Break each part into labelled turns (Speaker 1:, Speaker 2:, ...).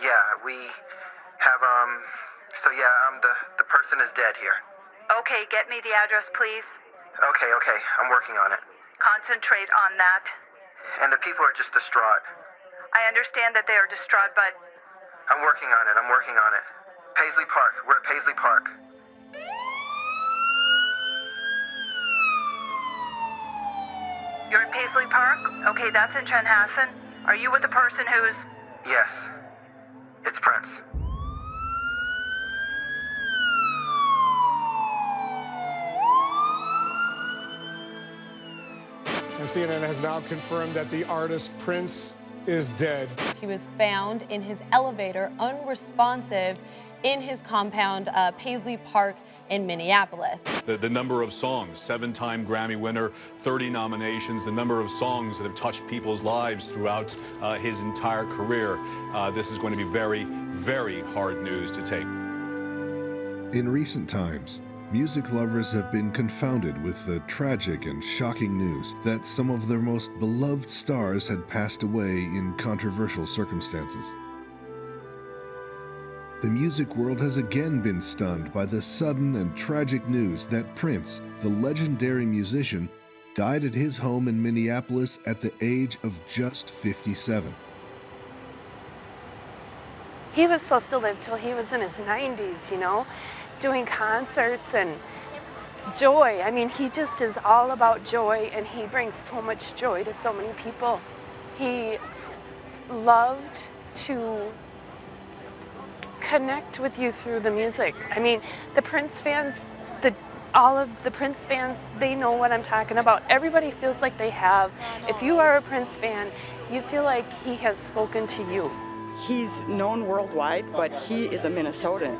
Speaker 1: Yeah, we have, the person is dead here.
Speaker 2: Okay, get me the address, please.
Speaker 1: Okay, I'm working on it.
Speaker 2: Concentrate on that.
Speaker 1: And the people are just distraught.
Speaker 2: I understand that they are distraught, but...
Speaker 1: I'm working on it. Paisley Park. We're at Paisley Park.
Speaker 2: You're at Paisley Park? Okay, that's in Chanhassen. Are you with the person who's...
Speaker 1: Yes. It's Prince.
Speaker 3: And CNN has now confirmed that the artist Prince is dead.
Speaker 4: He was found in his elevator, unresponsive, in his compound, Paisley Park in Minneapolis.
Speaker 5: The number of songs, 7-time Grammy winner, 30 nominations, the number of songs that have touched people's lives throughout his entire career. This is going to be very, very hard news to take.
Speaker 6: In recent times, music lovers have been confounded with the tragic and shocking news that some of their most beloved stars had passed away in controversial circumstances. The music world has again been stunned by the sudden and tragic news that Prince, the legendary musician, died at his home in Minneapolis at the age of just 57.
Speaker 7: He was supposed to live till he was in his 90s, you know, doing concerts and joy. I mean, he just is all about joy, and he brings so much joy to so many people. He loved to connect with you through the music. I mean, the Prince fans, all of the Prince fans, they know what I'm talking about. Everybody feels like they have. If you are a Prince fan, you feel like he has spoken to you.
Speaker 8: He's known worldwide, but he is a Minnesotan,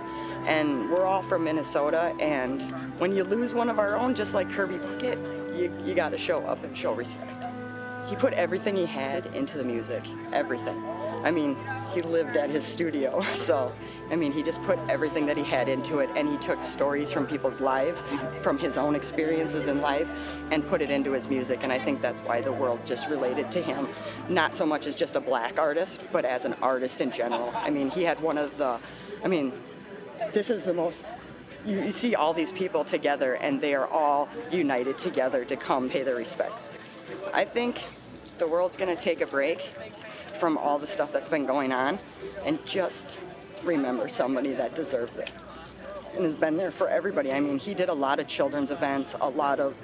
Speaker 8: and we're all from Minnesota, and when you lose one of our own, just like Kirby Puckett, you gotta show up and show respect. He put everything he had into the music, everything. I mean, he lived at his studio, so, I mean, he just put everything that he had into it, and he took stories from people's lives, from his own experiences in life, and put it into his music, and I think that's why the world just related to him, not so much as just a black artist, but as an artist in general. I mean, he had one of the, this is the most, you see all these people together, and they are all united together to come pay their respects. I think the world's gonna take a break from all the stuff that's been going on and just remember somebody that deserves it and has been there for everybody. I mean, he did a lot of children's events, a lot of,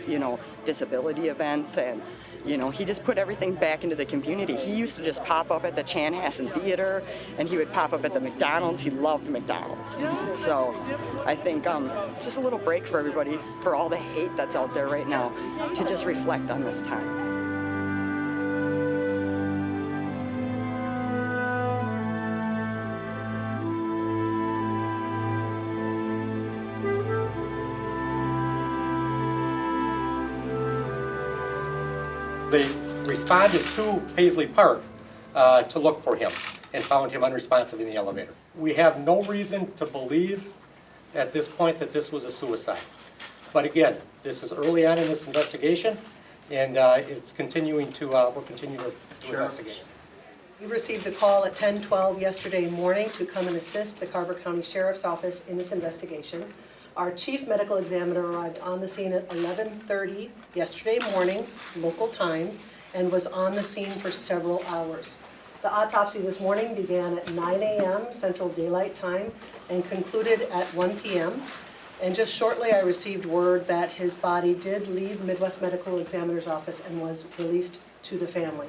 Speaker 8: disability events, and, he just put everything back into the community. He used to just pop up at the Chanhassen Theater, and he would pop up at the McDonald's. He loved McDonald's. So I think just a little break for everybody, for all the hate that's out there right now, to just reflect on this time.
Speaker 9: They responded to Paisley Park to look for him and found him unresponsive in the elevator. We have no reason to believe at this point that this was a suicide. But again, this is early on in this investigation, and it's continuing to, we'll continue to investigate.
Speaker 10: We received a call at 10:12 yesterday morning to come and assist the Carver County Sheriff's Office in this investigation. Our chief medical examiner arrived on the scene at 11:30 yesterday morning, local time, and was on the scene for several hours. The autopsy this morning began at 9 a.m. Central Daylight Time and concluded at 1 p.m. And just shortly I received word that his body did leave Midwest Medical Examiner's office and was released to the family.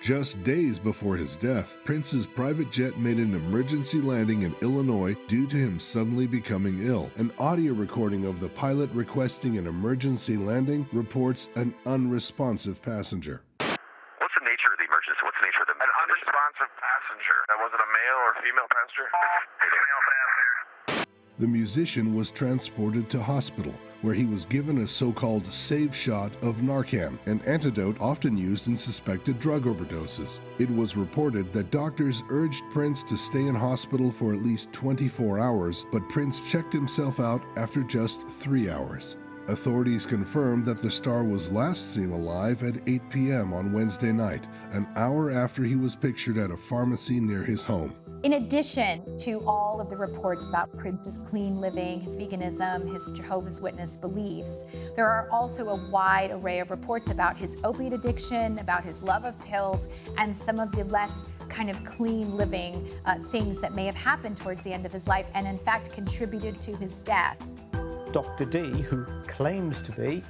Speaker 6: Just days before his death, Prince's private jet made an emergency landing in Illinois due to him suddenly becoming ill. An audio recording of the pilot requesting an emergency landing reports an unresponsive passenger.
Speaker 1: What's the nature of the emergency? What's the nature of the emergency? An unresponsive passenger. Was it a male or female passenger? Female passenger.
Speaker 6: The musician was transported to hospital, where he was given a so-called save shot of Narcan, an antidote often used in suspected drug overdoses. It was reported that doctors urged Prince to stay in hospital for at least 24 hours, but Prince checked himself out after just 3 hours. Authorities confirmed that the star was last seen alive at 8 p.m. on Wednesday night, an hour after he was pictured at a pharmacy near his home.
Speaker 11: In addition to all of the reports about Prince's clean living, his veganism, his Jehovah's Witness beliefs, there are also a wide array of reports about his opiate addiction, about his love of pills, and some of the less kind of clean living things that may have happened towards the end of his life and in fact contributed to his death.
Speaker 12: Dr. D, who claims to be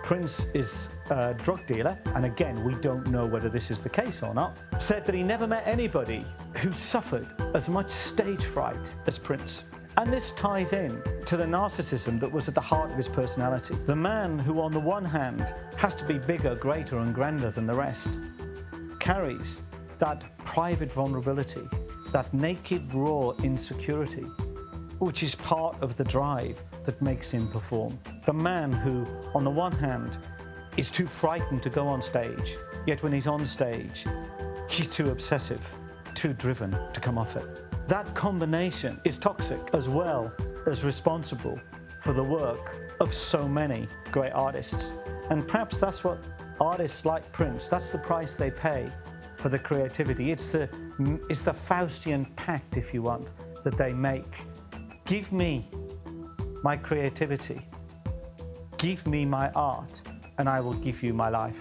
Speaker 12: Prince is a drug dealer, and again, we don't know whether this is the case or not, said that he never met anybody who suffered as much stage fright as Prince. And this ties in to the narcissism that was at the heart of his personality. The man who, on the one hand, has to be bigger, greater, and grander than the rest, carries that private vulnerability, that naked, raw insecurity, which is part of the drive that makes him perform. The man who, on the one hand, is too frightened to go on stage, yet when he's on stage, he's too obsessive, too driven to come off it. That combination is toxic as well as responsible for the work of so many great artists. And perhaps that's what artists like Prince, that's the price they pay for the creativity. It's the Faustian pact, if you want, that they make. Give me my creativity, give me my art, and I will give you my life.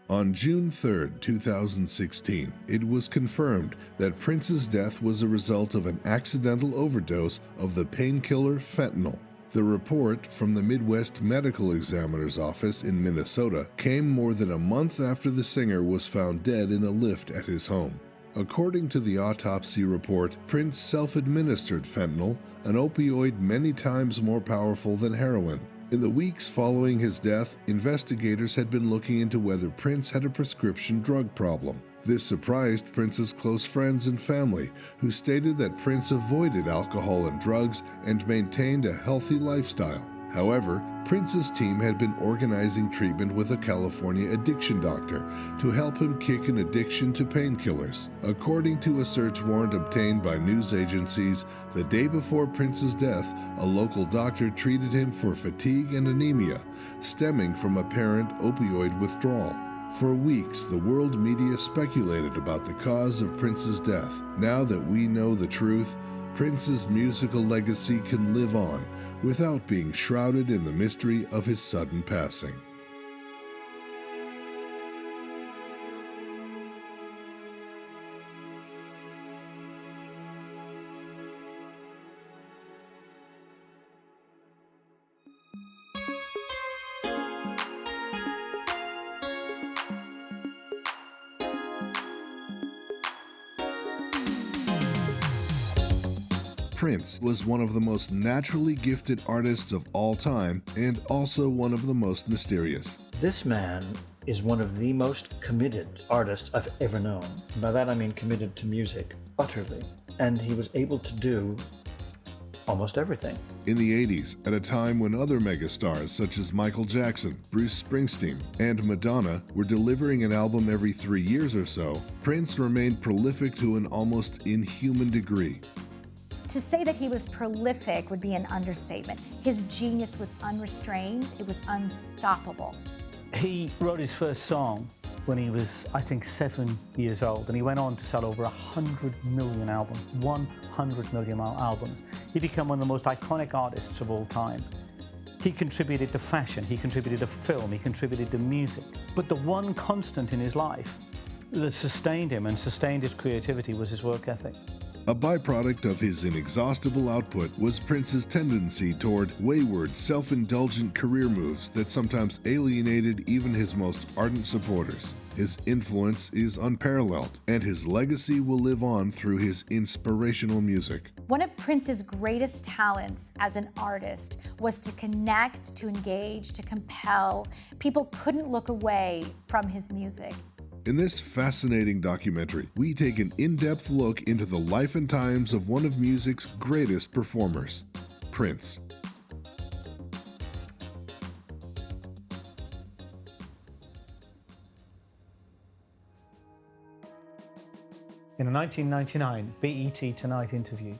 Speaker 6: On June 3, 2016, it was confirmed that Prince's death was a result of an accidental overdose of the painkiller fentanyl. The report from the Midwest Medical Examiner's Office in Minnesota came more than a month after the singer was found dead in a lift at his home. According to the autopsy report, Prince self-administered fentanyl, an opioid many times more powerful than heroin. In the weeks following his death, investigators had been looking into whether Prince had a prescription drug problem. This surprised Prince's close friends and family, who stated that Prince avoided alcohol and drugs and maintained a healthy lifestyle. However, Prince's team had been organizing treatment with a California addiction doctor to help him kick an addiction to painkillers. According to a search warrant obtained by news agencies, the day before Prince's death, a local doctor treated him for fatigue and anemia, stemming from apparent opioid withdrawal. For weeks, the world media speculated about the cause of Prince's death. Now that we know the truth, Prince's musical legacy can live on without being shrouded in the mystery of his sudden passing. Prince was one of the most naturally gifted artists of all time and also one of the most mysterious.
Speaker 13: This man is one of the most committed artists I've ever known. And by that I mean committed to music, utterly. And he was able to do almost everything.
Speaker 6: In the 80s, at a time when other megastars such as Michael Jackson, Bruce Springsteen, and Madonna were delivering an album every 3 years or so, Prince remained prolific to an almost inhuman degree.
Speaker 11: To say that he was prolific would be an understatement. His genius was unrestrained, it was unstoppable.
Speaker 12: He wrote his first song when he was, I think, 7 years old, and he went on to sell over 100 million albums, 100 million albums. He became one of the most iconic artists of all time. He contributed to fashion, he contributed to film, he contributed to music. But the one constant in his life that sustained him and sustained his creativity was his work ethic.
Speaker 6: A byproduct of his inexhaustible output was Prince's tendency toward wayward, self-indulgent career moves that sometimes alienated even his most ardent supporters. His influence is unparalleled, and his legacy will live on through his inspirational music.
Speaker 11: One of Prince's greatest talents as an artist was to connect, to engage, to compel. People couldn't look away from his music.
Speaker 6: In this fascinating documentary, we take an in-depth look into the life and times of one of music's greatest performers, Prince.
Speaker 12: In a 1999 BET Tonight interview,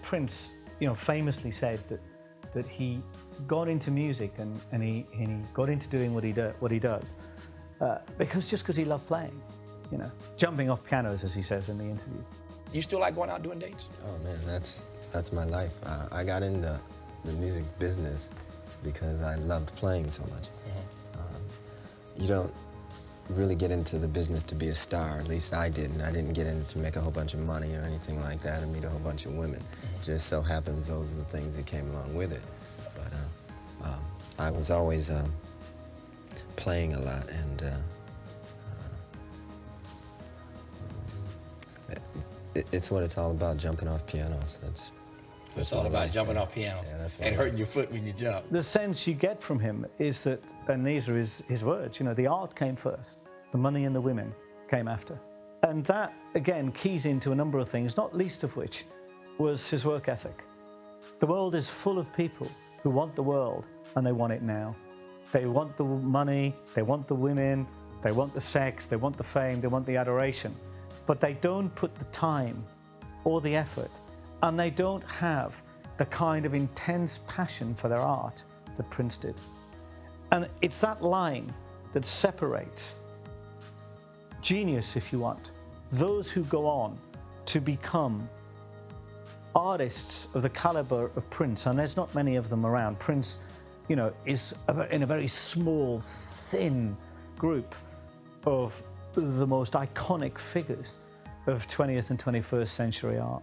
Speaker 12: Prince, famously said that that he got into music and he got into doing what he does because he loved playing, you know, jumping off pianos, as he says in the interview.
Speaker 14: You still like going out doing dates?
Speaker 15: Oh man, that's my life. I got into the music business because I loved playing so much. You don't really get into the business to be a star, at least I didn't. I didn't get in to make a whole bunch of money or anything like that and meet a whole bunch of women. Just so happens those are the things that came along with it. But I was always playing a lot, and it's what it's all about, jumping off pianos.
Speaker 14: It's all about jumping off pianos and hurting your foot when you jump.
Speaker 12: The sense you get from him is that, and these are his words, you know, the art came first, the money and the women came after. And that, again, keys into a number of things, not least of which was his work ethic. The world is full of people who want the world, and they want it now. They want the money, they want the women, they want the sex, they want the fame, they want the adoration, but they don't put the time or the effort, and they don't have the kind of intense passion for their art that Prince did. And it's that line that separates genius, if you want, those who go on to become artists of the caliber of Prince, and there's not many of them around. Prince, you know, is in a very small, thin group of the most iconic figures of 20th and 21st century art.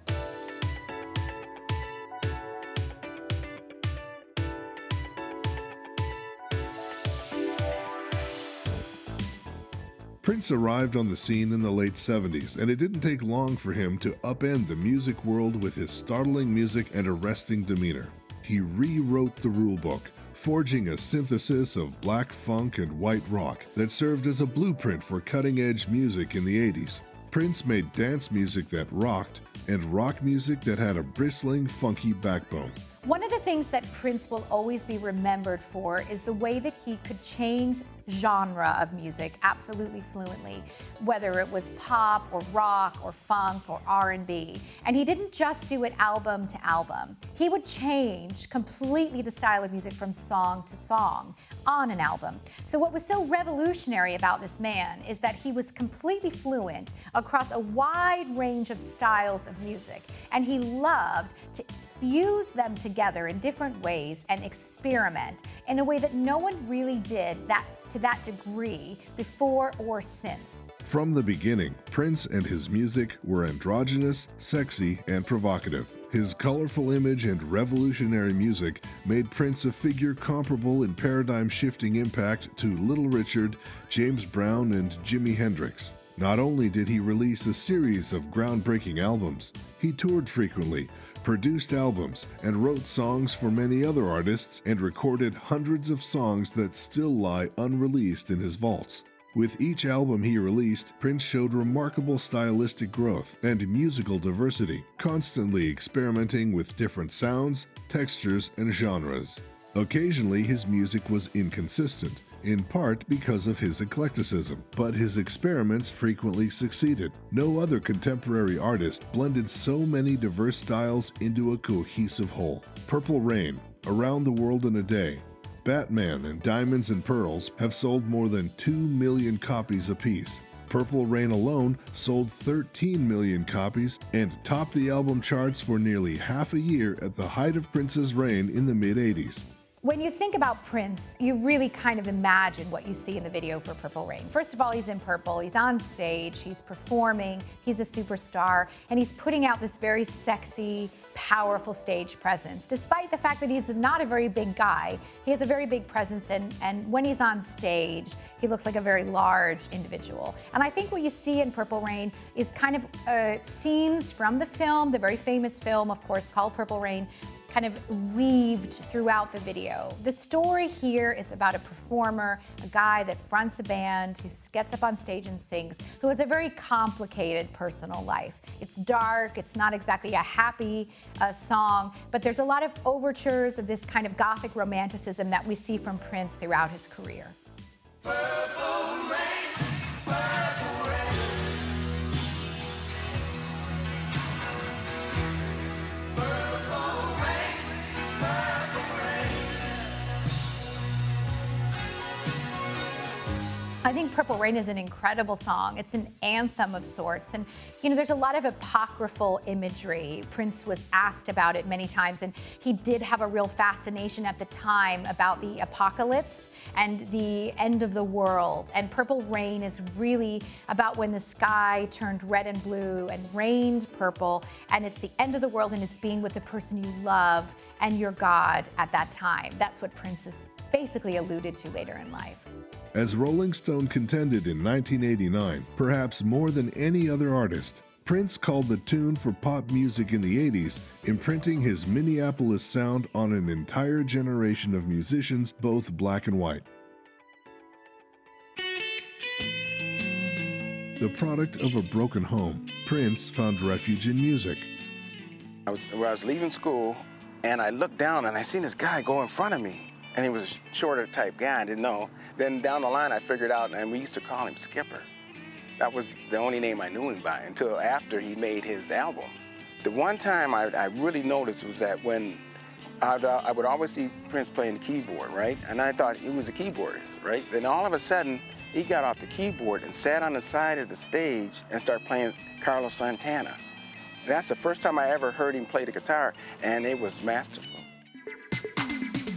Speaker 6: Prince arrived on the scene in the late 70s, and it didn't take long for him to upend the music world with his startling music and arresting demeanor. He rewrote the rulebook, forging a synthesis of black funk and white rock that served as a blueprint for cutting-edge music in the 80s. Prince made dance music that rocked and rock music that had a bristling, funky backbone.
Speaker 11: One of the things that Prince will always be remembered for is the way that he could change genre of music absolutely fluently, whether it was pop or rock or funk or R&B. And he didn't just do it album to album. He would change completely the style of music from song to song on an album. So what was so revolutionary about this man is that he was completely fluent across a wide range of styles of music, and he loved to fuse them together in different ways and experiment in a way that no one really did to that degree before or since.
Speaker 6: From the beginning, Prince and his music were androgynous, sexy, and provocative. His colorful image and revolutionary music made Prince a figure comparable in paradigm-shifting impact to Little Richard, James Brown, and Jimi Hendrix. Not only did he release a series of groundbreaking albums, he toured frequently, produced albums, and wrote songs for many other artists, and recorded hundreds of songs that still lie unreleased in his vaults. With each album he released, Prince showed remarkable stylistic growth and musical diversity, constantly experimenting with different sounds, textures, and genres. Occasionally, his music was inconsistent, in part because of his eclecticism, but his experiments frequently succeeded. No other contemporary artist blended so many diverse styles into a cohesive whole. Purple Rain, Around the World in a Day, Batman, and Diamonds and Pearls have sold more than 2 million copies apiece. Purple Rain alone sold 13 million copies and topped the album charts for nearly half a year at the height of Prince's reign in the mid-80s.
Speaker 11: When you think about Prince, you really kind of imagine what you see in the video for Purple Rain. First of all, he's in purple, he's on stage, he's performing, he's a superstar, and he's putting out this very sexy, powerful stage presence. Despite the fact that he's not a very big guy, he has a very big presence, and when he's on stage, he looks like a very large individual. And I think what you see in Purple Rain is kind of scenes from the film, the very famous film, of course, called Purple Rain, kind of weaved throughout the video. The story here is about a performer, a guy that fronts a band, who gets up on stage and sings, who has a very complicated personal life. It's dark, it's not exactly a happy song, but there's a lot of overtures of this kind of gothic romanticism that we see from Prince throughout his career.
Speaker 16: Purple rain, purple rain. Purple rain, purple rain.
Speaker 11: I think Purple Rain is an incredible song. It's an anthem of sorts. And, you know, there's a lot of apocryphal imagery. Prince was asked about it many times, and he did have a real fascination at the time about the apocalypse and the end of the world. And Purple Rain is really about when the sky turned red and blue and rained purple, and it's the end of the world, and it's being with the person you love and your God at that time. That's what Prince is basically alluded to later in life.
Speaker 6: As Rolling Stone contended in 1989, perhaps more than any other artist, Prince called the tune for pop music in the 80s, imprinting his Minneapolis sound on an entire generation of musicians, both black and white. The product of a broken home, Prince found refuge in music.
Speaker 17: I was leaving school, and I looked down and I seen this guy go in front of me. And he was a shorter type guy, I didn't know. Then down the line I figured out, and we used to call him Skipper. That was the only name I knew him by until after he made his album. The one time I really noticed was that when I would always see Prince playing the keyboard, right? And I thought he was a keyboardist, right? Then all of a sudden, he got off the keyboard and sat on the side of the stage and started playing Carlos Santana. And that's the first time I ever heard him play the guitar, and it was masterful.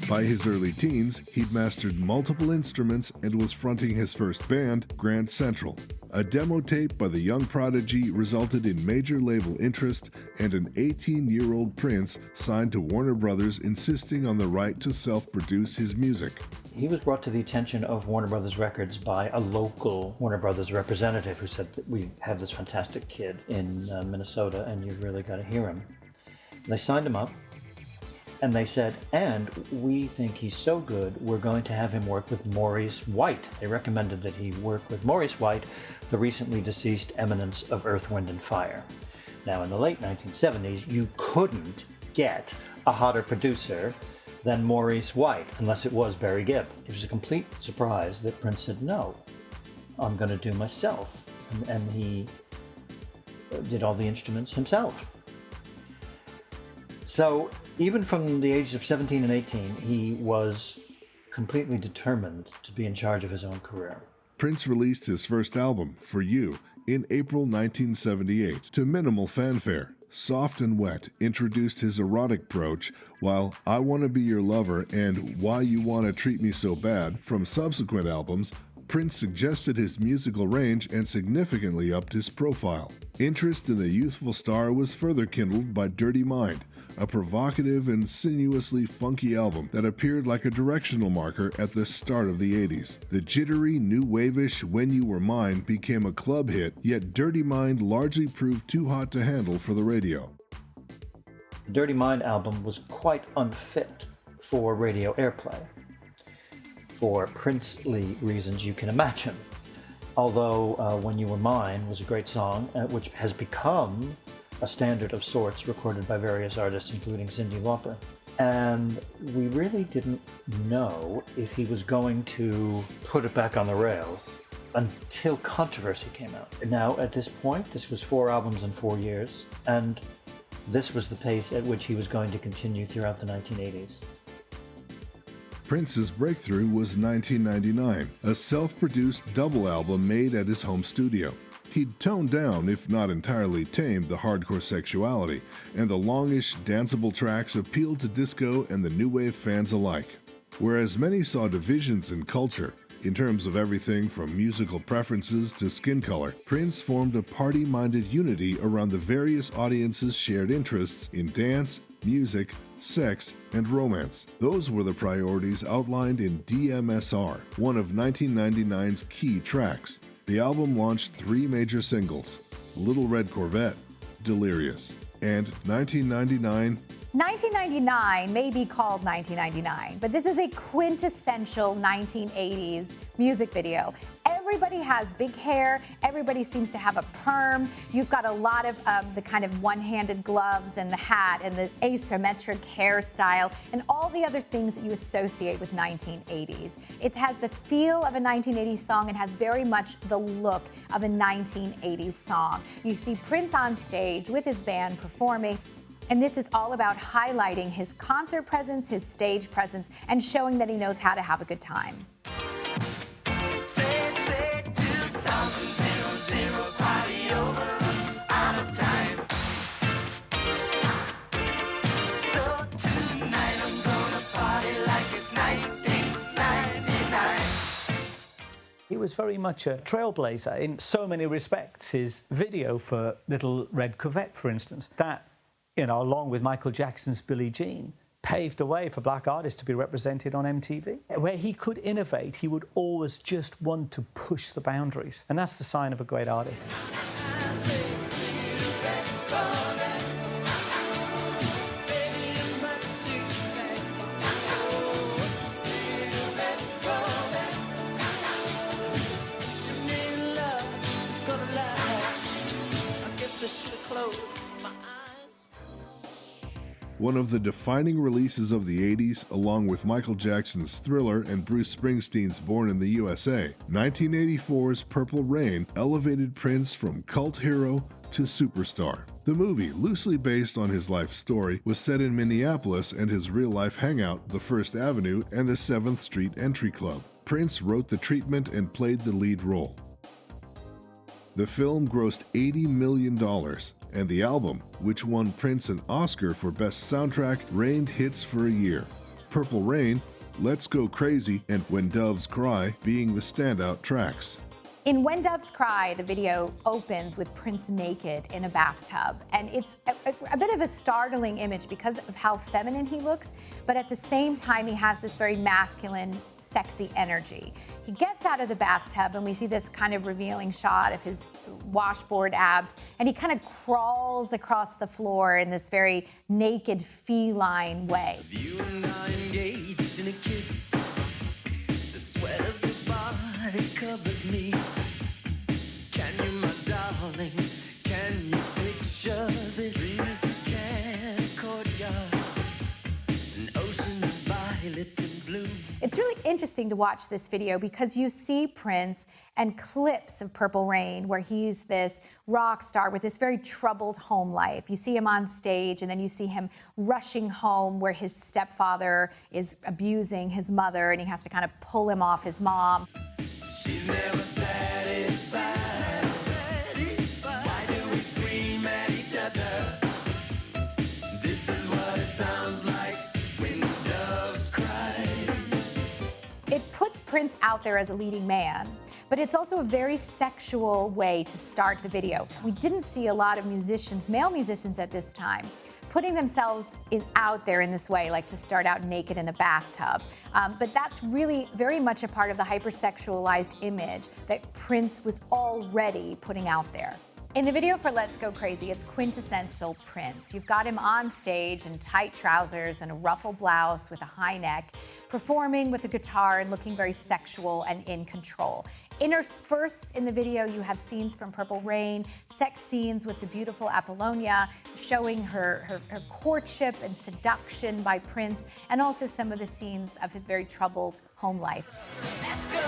Speaker 6: By his early teens, he'd mastered multiple instruments and was fronting his first band, Grand Central. A demo tape by the young prodigy resulted in major label interest, and an 18-year-old Prince signed to Warner Brothers, insisting on the right to self-produce his music.
Speaker 13: He was brought to the attention of Warner Brothers Records by a local Warner Brothers representative who said that we have this fantastic kid in Minnesota and you've really got to hear him. They signed him up. And they said, and we think he's so good, we're going to have him work with Maurice White. They recommended that he work with Maurice White, the recently deceased eminence of Earth, Wind and Fire. Now, in the late 1970s, you couldn't get a hotter producer than Maurice White, unless it was Barry Gibb. It was a complete surprise that Prince said, no, I'm going to do myself. And he did all the instruments himself. So, even from the ages of 17 and 18, he was completely determined to be in charge of his own career.
Speaker 6: Prince released his first album, For You, in April 1978, to minimal fanfare. Soft and Wet introduced his erotic approach, while I Wanna Be Your Lover and Why You Wanna Treat Me So Bad from subsequent albums, Prince suggested his musical range and significantly upped his profile. Interest in the youthful star was further kindled by Dirty Mind, a provocative and sinuously funky album that appeared like a directional marker at the start of the 80s. The jittery, new wave-ish When You Were Mine became a club hit, yet Dirty Mind largely proved too hot to handle for the radio.
Speaker 13: The Dirty Mind album was quite unfit for radio airplay, for princely reasons you can imagine. Although When You Were Mine was a great song, which has become a standard of sorts recorded by various artists, including Cyndi Lauper. And we really didn't know if he was going to put it back on the rails until Controversy came out. Now, at this point, this was 4 albums in 4 years, and this was the pace at which he was going to continue throughout the 1980s.
Speaker 6: Prince's breakthrough was 1999, a self-produced double album made at his home studio. He'd toned down, if not entirely tamed, the hardcore sexuality, and the longish, danceable tracks appealed to disco and the new wave fans alike. Whereas many saw divisions in culture, in terms of everything from musical preferences to skin color, Prince formed a party-minded unity around the various audiences' shared interests in dance, music, sex, and romance. Those were the priorities outlined in DMSR, one of 1999's key tracks. The album launched 3 major singles, Little Red Corvette, Delirious, and 1999.
Speaker 11: 1999 may be called 1999, but this is a quintessential 1980s music video. Everybody has big hair. Everybody seems to have a perm. You've got a lot of the kind of one-handed gloves and the hat and the asymmetric hairstyle and all the other things that you associate with 1980s. It has the feel of a 1980s song and has very much the look of a 1980s song. You see Prince on stage with his band performing. And this is all about highlighting his concert presence, his stage presence, and showing that he knows how to have a good time.
Speaker 16: Say, since 1999.
Speaker 12: He was very much a trailblazer in so many respects. His video for Little Red Corvette, for instance, that, along with Michael Jackson's Billie Jean, paved the way for black artists to be represented on MTV. Where he could innovate, he would always just want to push the boundaries. And that's the sign of a great artist.
Speaker 6: One of the defining releases of the 80s, along with Michael Jackson's Thriller and Bruce Springsteen's Born in the USA, 1984's Purple Rain elevated Prince from cult hero to superstar. The movie, loosely based on his life story, was set in Minneapolis and his real-life hangout, the First Avenue and the 7th Street Entry Club. Prince wrote the treatment and played the lead role. The film grossed $80 million, and the album, which won Prince an Oscar for Best Soundtrack, rained hits for a year. Purple Rain, Let's Go Crazy, and When Doves Cry being the standout tracks.
Speaker 11: In When Doves Cry, the video opens with Prince naked in a bathtub, and it's a bit of a startling image because of how feminine he looks, but at the same time he has this very masculine, sexy energy. He gets out of the bathtub and we see this kind of revealing shot of his washboard abs, and he kind of crawls across the floor in this very naked, feline way.
Speaker 16: You and I engaged in a kiss. The sweat of your body covers me. Can you, my darling, can you picture this? Dream if you can, a courtyard, an ocean of violets and blue.
Speaker 11: It's really interesting to watch this video because you see Prince and clips of Purple Rain where he's this rock star with this very troubled home life. You see him on stage and then you see him rushing home where his stepfather is abusing his mother and he has to kind of pull him off his mom.
Speaker 16: She's never satisfied. Why do we scream at each other? This is what it sounds like when doves cry.
Speaker 11: It puts Prince out there as a leading man, but it's also a very sexual way to start the video. We didn't see a lot of musicians, male musicians at this time, putting themselves out there in this way, like to start out naked in a bathtub. But that's really very much a part of the hypersexualized image that Prince was already putting out there. In the video for Let's Go Crazy, it's quintessential Prince. You've got him on stage in tight trousers and a ruffle blouse with a high neck, performing with a guitar and looking very sexual and in control. Interspersed in the video, you have scenes from Purple Rain, sex scenes with the beautiful Apollonia, showing her courtship and seduction by Prince, and also some of the scenes of his very troubled home life.
Speaker 16: Let's go.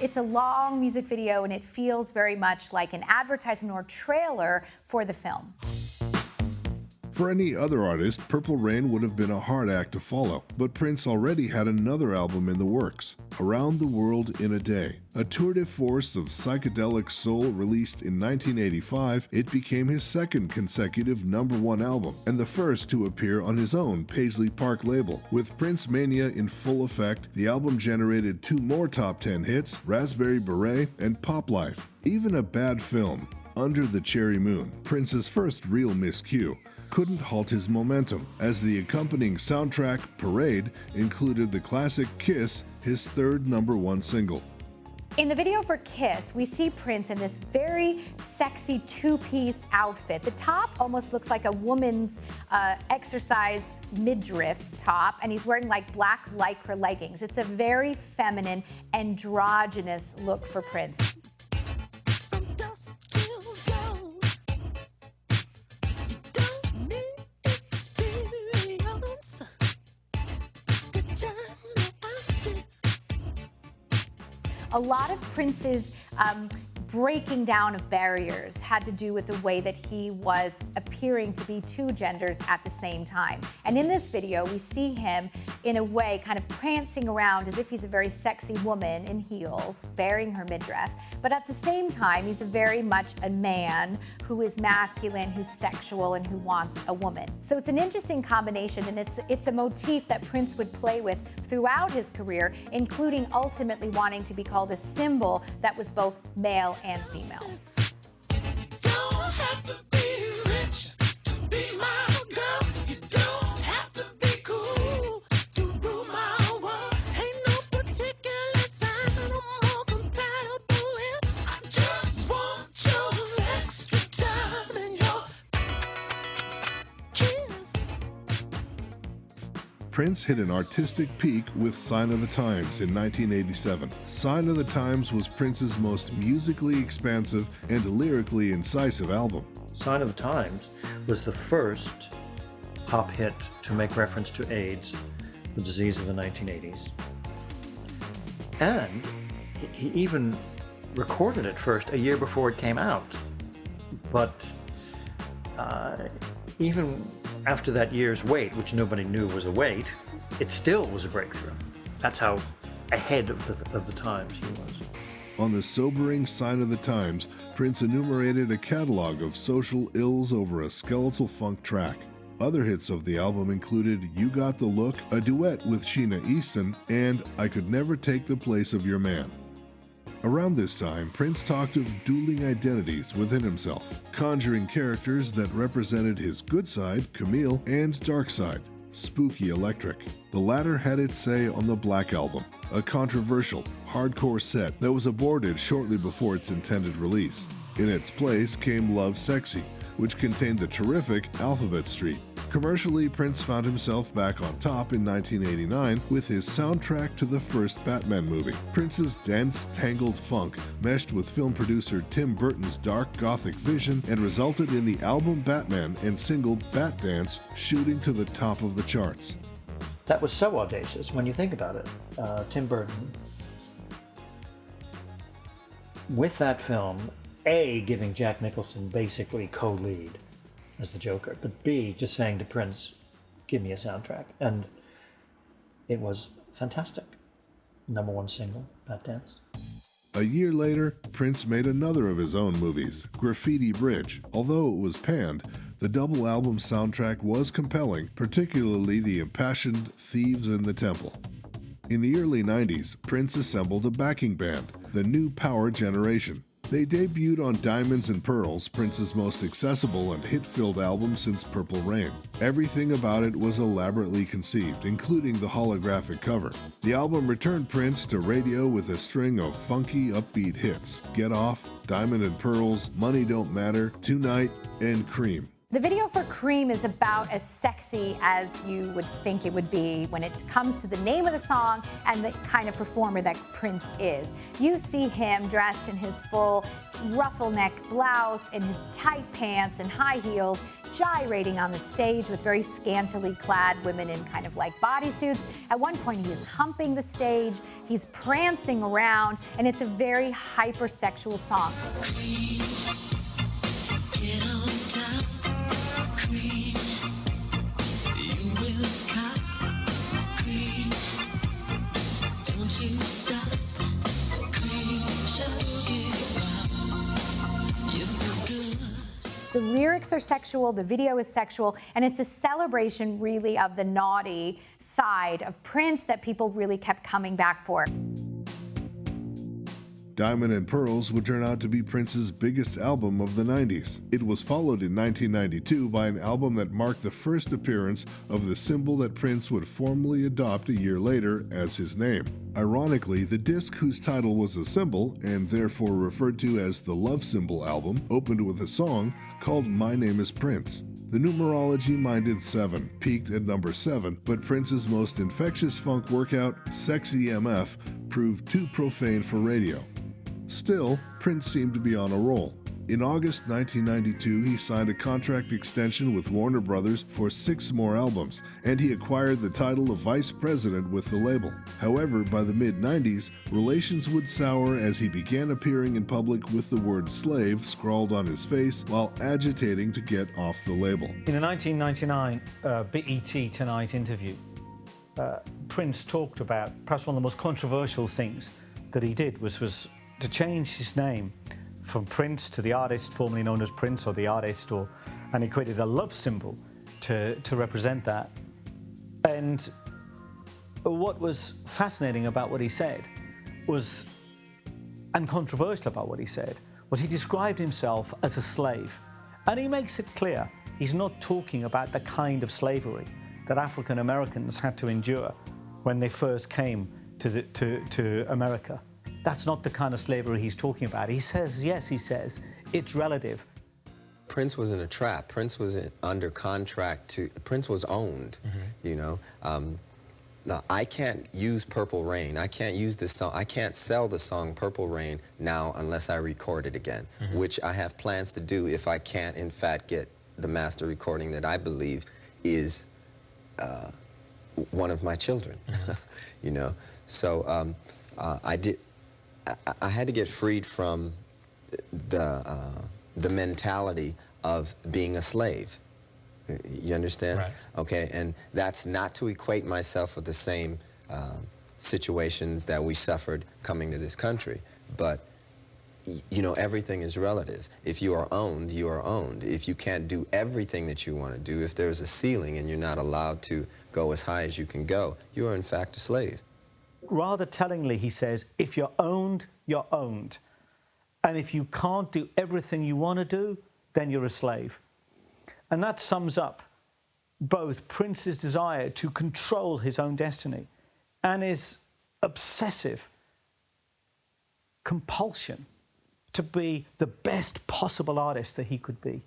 Speaker 11: It's a long music video and it feels very much like an advertisement or trailer for the film.
Speaker 6: For any other artist, Purple Rain would have been a hard act to follow, but Prince already had another album in the works, Around the World in a Day. A tour de force of psychedelic soul released in 1985, it became his second consecutive #1 album, and the first to appear on his own Paisley Park label. With Prince Mania in full effect, the album generated 2 more top 10 hits, Raspberry Beret and Pop Life. Even a bad film, Under the Cherry Moon, Prince's first real miscue, couldn't halt his momentum, as the accompanying soundtrack, Parade, included the classic Kiss, his third #1 single.
Speaker 11: In the video for Kiss, we see Prince in this very sexy 2-piece outfit. The top almost looks like a woman's exercise midriff top, and he's wearing like black lycra leggings. It's a very feminine, androgynous look for Prince. A lot of Prince's breaking down of barriers had to do with the way that he was appearing appearing to be two genders at the same time. And in this video, we see him in a way kind of prancing around as if he's a very sexy woman in heels, bearing her midriff. But at the same time, he's very much a man who is masculine, who's sexual, and who wants a woman. So it's an interesting combination, and it's a motif that Prince would play with throughout his career, including ultimately wanting to be called a symbol that was both male and female.
Speaker 6: Prince hit an artistic peak with Sign of the Times in 1987. Sign of the Times was Prince's most musically expansive and lyrically incisive album.
Speaker 13: Sign of the Times was the first pop hit to make reference to AIDS, the disease of the 1980s. And he even recorded it first a year before it came out. But even after that year's wait, which nobody knew was a wait, it still was a breakthrough. That's how ahead of the times he was.
Speaker 6: On the sobering Sign of the Times, Prince enumerated a catalog of social ills over a skeletal funk track. Other hits of the album included You Got the Look, a duet with Sheena Easton, and I Could Never Take the Place of Your Man. Around this time, Prince talked of dueling identities within himself, conjuring characters that represented his good side, Camille, and dark side, Spooky Electric. The latter had its say on the Black Album, a controversial, hardcore set that was aborted shortly before its intended release. In its place came Love Sexy, which contained the terrific Alphabet Street. Commercially, Prince found himself back on top in 1989 with his soundtrack to the first Batman movie. Prince's dense, tangled funk meshed with film producer Tim Burton's dark gothic vision and resulted in the album Batman and single Bat Dance shooting to the top of the charts.
Speaker 13: That was so audacious when you think about it. Tim Burton, with that film, A, giving Jack Nicholson basically co-lead as the Joker, but B, just saying to Prince, give me a soundtrack. And it was fantastic. #1 single, Bat Dance.
Speaker 6: A year later, Prince made another of his own movies, Graffiti Bridge. Although it was panned, the double album soundtrack was compelling, particularly the impassioned Thieves in the Temple. In the early 90s, Prince assembled a backing band, the New Power Generation. They debuted on Diamonds and Pearls, Prince's most accessible and hit-filled album since Purple Rain. Everything about it was elaborately conceived, including the holographic cover. The album returned Prince to radio with a string of funky, upbeat hits: Get Off, Diamond and Pearls, Money Don't Matter, Tonight, and Cream.
Speaker 11: The video for Cream is about as sexy as you would think it would be when it comes to the name of the song and the kind of performer that Prince is. You see him dressed in his full ruffle neck blouse and his tight pants and high heels, gyrating on the stage with very scantily clad women in kind of like bodysuits. At one point, he is humping the stage, he's prancing around, and it's a very hypersexual song. The lyrics are sexual, the video is sexual, and it's a celebration really of the naughty side of Prince that people really kept coming back for.
Speaker 6: Diamond and Pearls would turn out to be Prince's biggest album of the 90s. It was followed in 1992 by an album that marked the first appearance of the symbol that Prince would formally adopt a year later as his name. Ironically, the disc whose title was a symbol, and therefore referred to as the Love Symbol album, opened with a song called My Name is Prince. The numerology-minded 7 peaked at number 7, but Prince's most infectious funk workout, Sexy MF, proved too profane for radio. Still, Prince seemed to be on a roll. In August 1992, he signed a contract extension with Warner Brothers for 6 more albums, and he acquired the title of vice president with the label. However, by the mid-90s, relations would sour as he began appearing in public with the word slave scrawled on his face while agitating to get off the label.
Speaker 12: In a 1999 BET Tonight interview, Prince talked about perhaps one of the most controversial things that he did was to change his name from Prince to the artist formerly known as Prince, or the artist, and he created a love symbol to represent that. And what was fascinating about what he said was, and controversial about what he said, was he described himself as a slave. And he makes it clear he's not talking about the kind of slavery that African Americans had to endure when they first came to America. That's not the kind of slavery he's talking about. He says, yes, he says, it's relative.
Speaker 15: Prince was in a trap. Prince was under contract to, Prince was owned, you know. Now, I can't use Purple Rain. I can't use this song. I can't sell the song Purple Rain now unless I record it again, which I have plans to do if I can't, in fact, get the master recording that I believe is one of my children, you know. So I had to get freed from the mentality of being a slave. You understand?
Speaker 14: Right.
Speaker 15: Okay, and that's not to equate myself with the same situations that we suffered coming to this country, but you know, everything is relative. If you are owned, you are owned. If you can't do everything that you want to do, if there's a ceiling and you're not allowed to go as high as you can go, you are in fact a slave.
Speaker 12: Rather tellingly, he says, if you're owned, you're owned. And if you can't do everything you want to do, then you're a slave. And that sums up both Prince's desire to control his own destiny and his obsessive compulsion to be the best possible artist that he could be,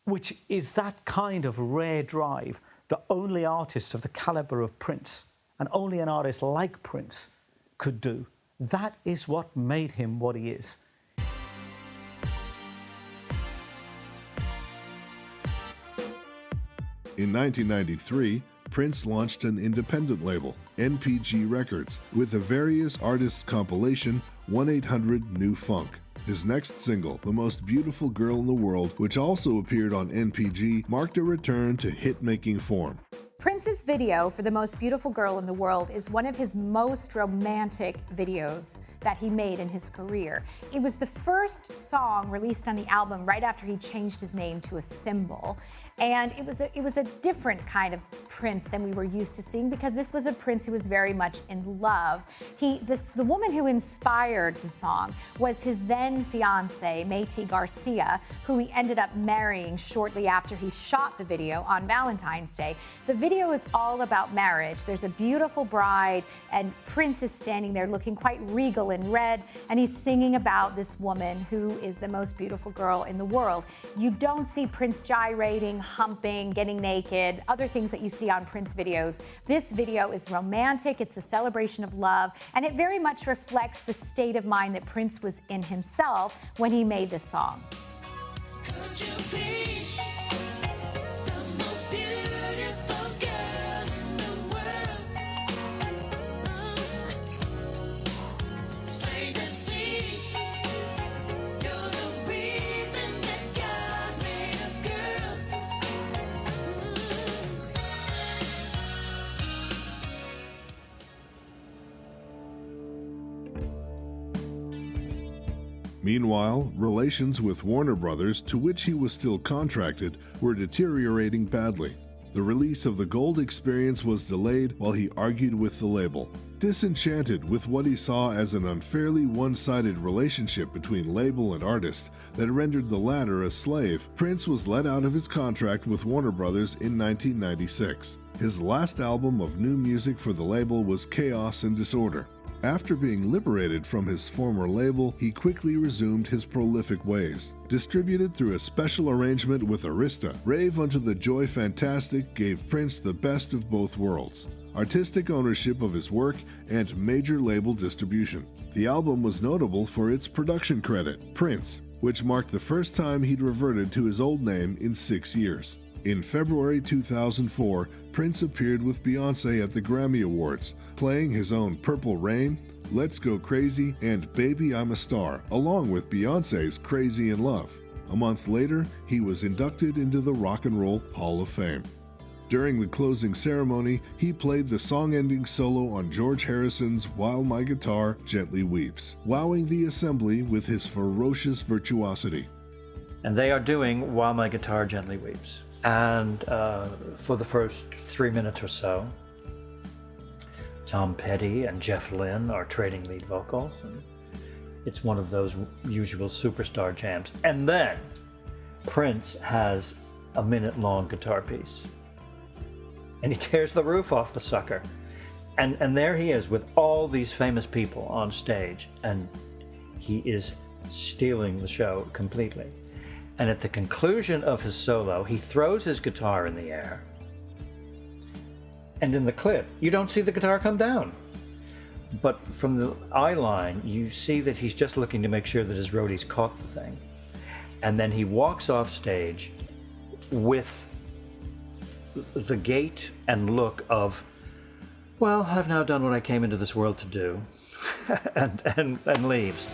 Speaker 12: which is that kind of rare drive that only artists of the caliber of Prince and only an artist like Prince could do. That is what made him what he is.
Speaker 6: In 1993, Prince launched an independent label, NPG Records, with a various artists compilation, 1-800-NEW FUNK. His next single, The Most Beautiful Girl in the World, which also appeared on NPG, marked a return to hit-making form.
Speaker 11: Prince's video for The Most Beautiful Girl in the World is one of his most romantic videos that he made in his career. It was the first song released on the album right after he changed his name to a symbol. And it was a different kind of Prince than we were used to seeing, because this was a Prince who was very much in love. The woman who inspired the song was his then fiancée, Mayte Garcia, who he ended up marrying shortly after he shot the video on Valentine's Day. The video is all about marriage. There's a beautiful bride, and Prince is standing there looking quite regal in red, and he's singing about this woman who is the most beautiful girl in the world. You don't see Prince gyrating, humping, getting naked, other things that you see on Prince videos. This video is romantic, it's a celebration of love, and it very much reflects the state of mind that Prince was in himself when he made this song.
Speaker 16: Could you be the most beautiful girl in the world? It's plain to see you're the reason that God made a girl.
Speaker 6: Meanwhile, relations with Warner Brothers, to which he was still contracted, were deteriorating badly. The release of the Gold Experience was delayed while he argued with the label. Disenchanted with what he saw as an unfairly one-sided relationship between label and artist that rendered the latter a slave, Prince was let out of his contract with Warner Brothers in 1996. His last album of new music for the label was Chaos and Disorder. After being liberated from his former label, he quickly resumed his prolific ways. Distributed through a special arrangement with Arista, Rave Unto the Joy Fantastic gave Prince the best of both worlds: artistic ownership of his work and major label distribution. The album was notable for its production credit, Prince, which marked the first time he'd reverted to his old name in 6 years. In February 2004, Prince appeared with Beyoncé at the Grammy Awards, playing his own Purple Rain, Let's Go Crazy, and Baby I'm a Star, along with Beyoncé's Crazy in Love. A month later, he was inducted into the Rock and Roll Hall of Fame. During the closing ceremony, he played the song-ending solo on George Harrison's While My Guitar Gently Weeps, wowing the assembly with his ferocious virtuosity.
Speaker 13: And they are doing While My Guitar Gently Weeps. And for the first 3 minutes or so, Tom Petty and Jeff Lynne are trading lead vocals, and it's one of those usual superstar jams. And then Prince has a minute-long guitar piece, and he tears the roof off the sucker. And there he is with all these famous people on stage, and he is stealing the show completely. And at the conclusion of his solo, he throws his guitar in the air. And in the clip, you don't see the guitar come down. But from the eye line, you see that he's just looking to make sure that his roadies caught the thing. And then he walks off stage with the gait and look of, well, I've now done what I came into this world to do, and leaves.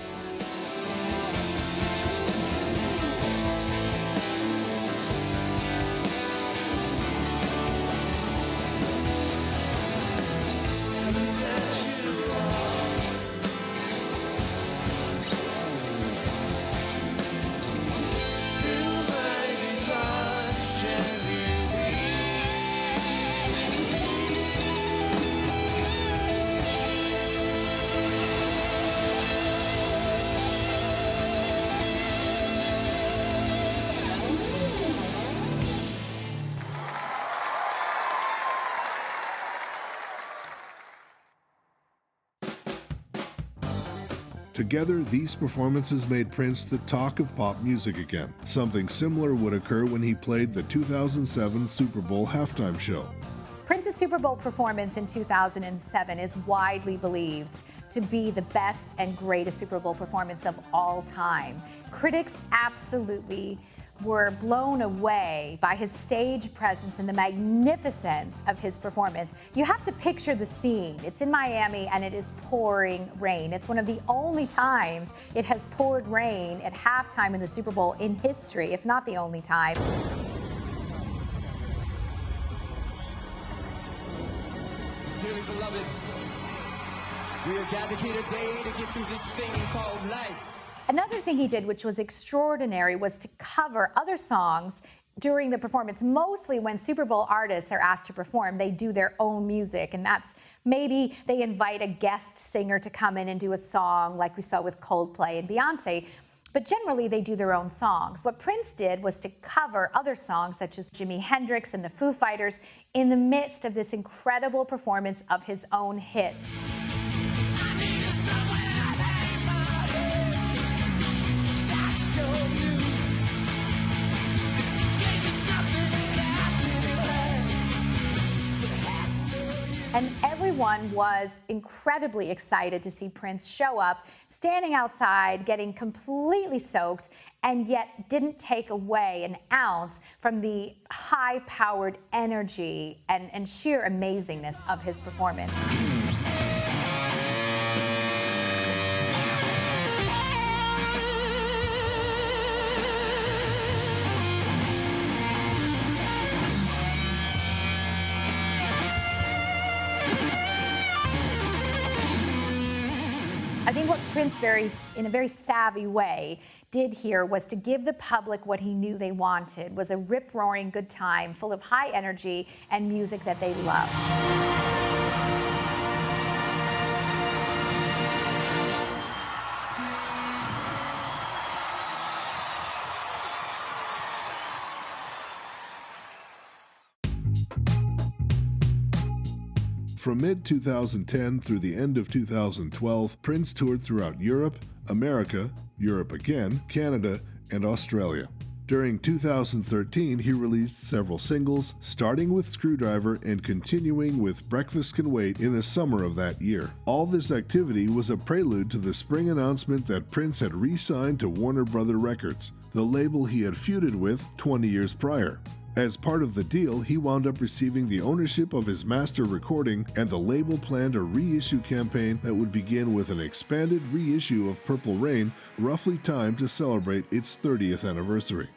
Speaker 6: Together, these performances made Prince the talk of pop music again. Something similar would occur when he played the 2007 Super Bowl halftime show.
Speaker 11: Prince's Super Bowl performance in 2007 is widely believed to be the best and greatest Super Bowl performance of all time. Critics absolutely were blown away by his stage presence and the magnificence of his performance. You have to picture the scene. It's in Miami and it is pouring rain. It's one of the only times it has poured rain at halftime in the Super Bowl in history, if not the only time.
Speaker 16: Dearly beloved, we are gathered here today to get through this thing called life.
Speaker 11: Another thing he did, which was extraordinary, was to cover other songs during the performance. Mostly when Super Bowl artists are asked to perform, they do their own music, and that's maybe they invite a guest singer to come in and do a song like we saw with Coldplay and Beyonce, but generally they do their own songs. What Prince did was to cover other songs such as Jimi Hendrix and the Foo Fighters in the midst of this incredible performance of his own hits. And everyone was incredibly excited to see Prince show up, standing outside, getting completely soaked, and yet didn't take away an ounce from the high-powered energy and sheer amazingness of his performance. I think what Prince, in a very savvy way, did here was to give the public what he knew they wanted, was a rip-roaring good time full of high energy and music that they loved.
Speaker 6: From mid-2010 through the end of 2012, Prince toured throughout Europe, America, Europe again, Canada, and Australia. During 2013, he released several singles, starting with Screwdriver and continuing with Breakfast Can Wait in the summer of that year. All this activity was a prelude to the spring announcement that Prince had re-signed to Warner Brothers Records, the label he had feuded with 20 years prior. As part of the deal, he wound up receiving the ownership of his master recording, and the label planned a reissue campaign that would begin with an expanded reissue of Purple Rain, roughly timed to celebrate its 30th anniversary.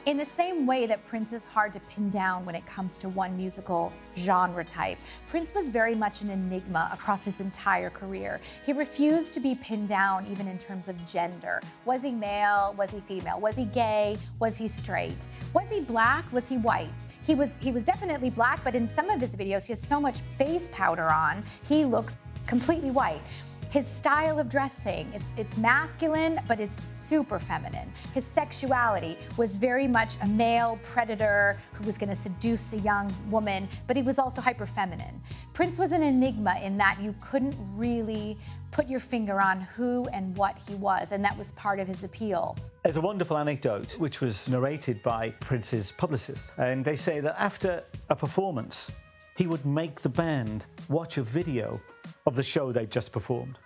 Speaker 11: In the same way that Prince is hard to pin down when it comes to one musical genre type, Prince was very much an enigma across his entire career. He refused to be pinned down even in terms of gender. Was he male? Was he female? Was he gay? Was he straight? Was he black? Was he white? He was definitely black, but in some of his videos, he has so much face powder on, he looks completely white. His style of dressing, it's masculine, but it's super feminine. His sexuality was very much a male predator who was going to seduce a young woman, but he was also hyper feminine. Prince was an enigma in that you couldn't really put your finger on who and what he was, and that was part of his appeal.
Speaker 12: There's a wonderful anecdote which was narrated by Prince's publicist, and they say that after a performance, he would make the band watch a video of the show they'd just performed.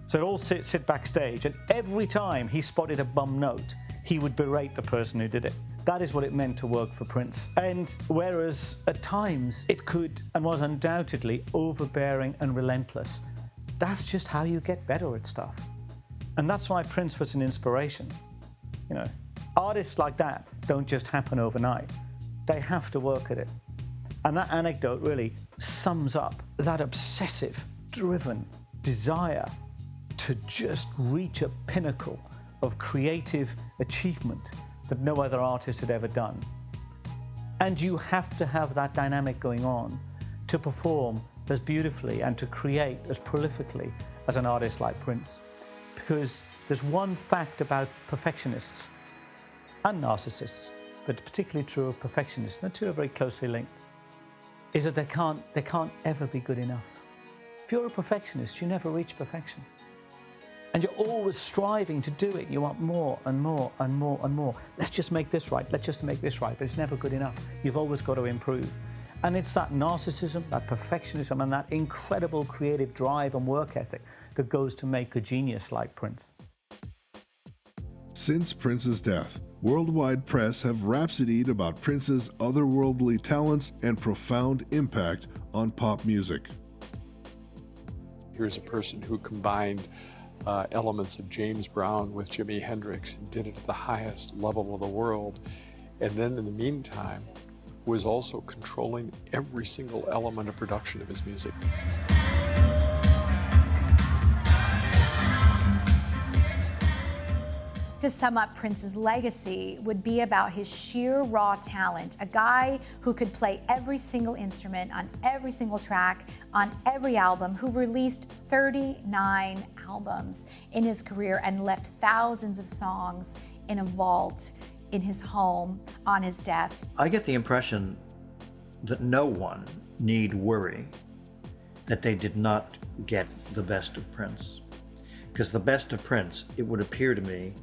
Speaker 12: So they'd all sit backstage, and every time he spotted a bum note, he would berate the person who did it. That is what it meant to work for Prince. And whereas at times it could and was undoubtedly overbearing and relentless, that's just how you get better at stuff. And that's why Prince was an inspiration. You know, artists like that don't just happen overnight. They have to work at it. And that anecdote really sums up that obsessive, driven desire to just reach a pinnacle of creative achievement that no other artist had ever done. And you have to have that dynamic going on to perform as beautifully and to create as prolifically as an artist like Prince. Because there's one fact about perfectionists and narcissists, but particularly true of perfectionists, and the two are very closely linked, is that they can't ever be good enough. If you're a perfectionist, you never reach perfection. And you're always striving to do it. You want more and more and more and more. Let's just make this right, let's just make this right, but it's never good enough. You've always got to improve. And it's that narcissism, that perfectionism, and that incredible creative drive and work ethic that goes to make a genius like Prince.
Speaker 6: Since Prince's death, worldwide press have rhapsodied about Prince's otherworldly talents and profound impact on pop music.
Speaker 18: Here's a person who combined elements of James Brown with Jimi Hendrix and did it at the highest level of the world. And then in the meantime, was also controlling every single element of production of his music.
Speaker 11: To sum up Prince's legacy would be about his sheer raw talent, a guy who could play every single instrument on every single track, on every album, who released 39 albums in his career and left thousands of songs in a vault in his home on his death.
Speaker 13: I get the impression that no one need worry that they did not get the best of Prince. Because the best of Prince, it would appear to me,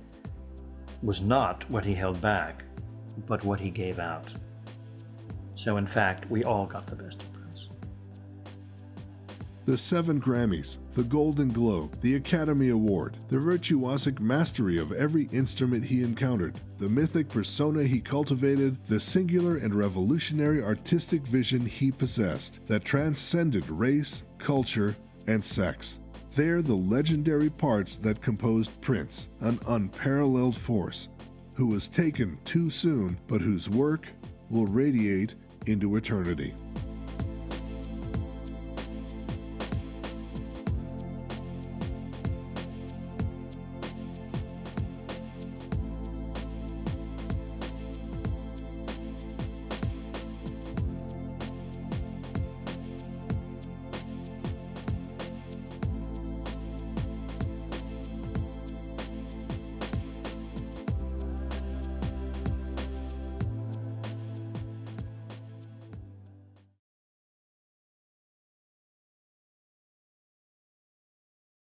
Speaker 13: was not what he held back, but what he gave out. So in fact, we all got the best of Prince.
Speaker 6: The 7 Grammys, the Golden Globe, the Academy Award, the virtuosic mastery of every instrument he encountered, the mythic persona he cultivated, the singular and revolutionary artistic vision he possessed that transcended race, culture, and sex. They're the legendary parts that composed Prince, an unparalleled force, who was taken too soon, but whose work will radiate into eternity.